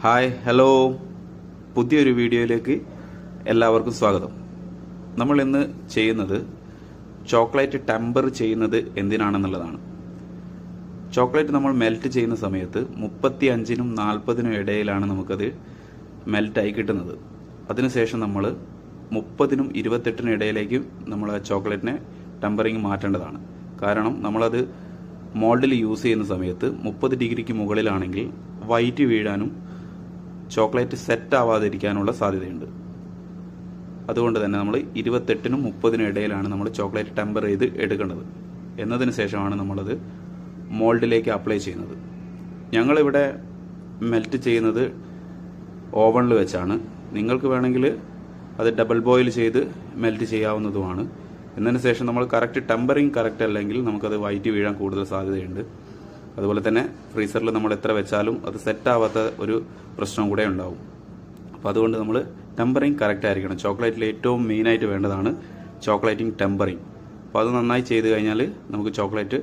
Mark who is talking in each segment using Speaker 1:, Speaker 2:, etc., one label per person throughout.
Speaker 1: Hi hello, പുതിയൊരു വീഡിയോയിലേക്ക് എല്ലാവർക്കും സ്വാഗതം. നമ്മൾ ഇന്ന് ചെയ്യുന്നത് ചോക്ലേറ്റ് ടെമ്പർ ചെയ്യുന്നത് എന്തിനാണെന്നുള്ളതാണ്. ചോക്ലേറ്റ് നമ്മൾ മെൽറ്റ് ചെയ്യുന്ന സമയത്ത് 35-നും 40-നും ഇടയിലാണ് നമുക്കത് മെൽറ്റായി കിട്ടുന്നത്. അതിനുശേഷം നമ്മൾ 30-നും 28-നും ഇടയിലേക്ക് നമ്മൾ ആ ചോക്ലേറ്റിനെ ടെമ്പറിങ് മാറ്റേണ്ടതാണ്. കാരണം നമ്മളത് മോൾഡിൽ യൂസ് ചെയ്യുന്ന സമയത്ത് 30 ഡിഗ്രിക്ക് മുകളിലാണെങ്കിൽ വൈറ്റ് വീഴാനും ചോക്ലേറ്റ് സെറ്റ് ആവാതിരിക്കാനുള്ള സാധ്യതയുണ്ട്. അതുകൊണ്ട് തന്നെ നമ്മൾ 28-നും 30-നും ഇടയിലാണ് നമ്മൾ ചോക്ലേറ്റ് ടെമ്പർ ചെയ്ത് എടുക്കേണ്ടത്. എന്നതിന് ശേഷമാണ് നമ്മളത് മോൾഡിലേക്ക് അപ്ലൈ ചെയ്യുന്നത്. ഞങ്ങളിവിടെ മെൽറ്റ് ചെയ്യുന്നത് ഓവണിൽ വെച്ചാണ്. നിങ്ങൾക്ക് വേണമെങ്കിൽ അത് ഡബിൾ ബോയിൽ ചെയ്ത് മെൽറ്റ് ചെയ്യാവുന്നതുമാണ്. എന്നതിന് ശേഷം നമ്മൾ ടെമ്പറിങ് കറക്റ്റ് അല്ലെങ്കിൽ നമുക്കത് വൈറ്റ് വീഴാൻ കൂടുതൽ സാധ്യതയുണ്ട്. അതുപോലെ തന്നെ ഫ്രീസറിൽ നമ്മൾ എത്ര വെച്ചാലും അത് സെറ്റ് ആവാത്ത ഒരു പ്രശ്നം കൂടെ ഉണ്ടാവും. അപ്പോൾ അതുകൊണ്ട് നമ്മൾ ടെമ്പറിങ് കറക്റ്റ് ആയിരിക്കണം. ചോക്ലേറ്റിൽ ഏറ്റവും മെയിനായിട്ട് വേണ്ടതാണ് ചോക്ലേറ്റിംഗ് ടെമ്പറിങ്. അപ്പോൾ അത് നന്നായി ചെയ്ത് കഴിഞ്ഞാൽ നമുക്ക് ചോക്ലേറ്റ്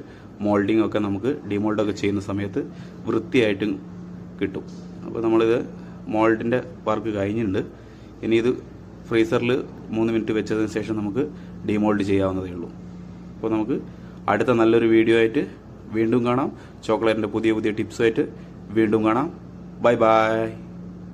Speaker 1: മോൾഡിംഗ് ഒക്കെ നമുക്ക് ഡിമോൾഡൊക്കെ ചെയ്യുന്ന സമയത്ത് വൃത്തിയായിട്ടും കിട്ടും. അപ്പോൾ നമ്മളിത് മോൾഡിൻ്റെ വർക്ക് കഴിഞ്ഞിട്ടുണ്ട്. ഇനി ഇത് ഫ്രീസറിൽ 3 മിനിറ്റ് വെച്ചതിന് ശേഷം നമുക്ക് ഡിമോൾഡ് ചെയ്യാവുന്നതേ ഉള്ളൂ. അപ്പോൾ നമുക്ക് അടുത്ത നല്ലൊരു വീഡിയോ ആയിട്ട് വീണ്ടും കാണാം. ചോക്ലേറ്റിൻ്റെ പുതിയ ടിപ്സുമായിട്ട് വീണ്ടും കാണാം. Bye bye.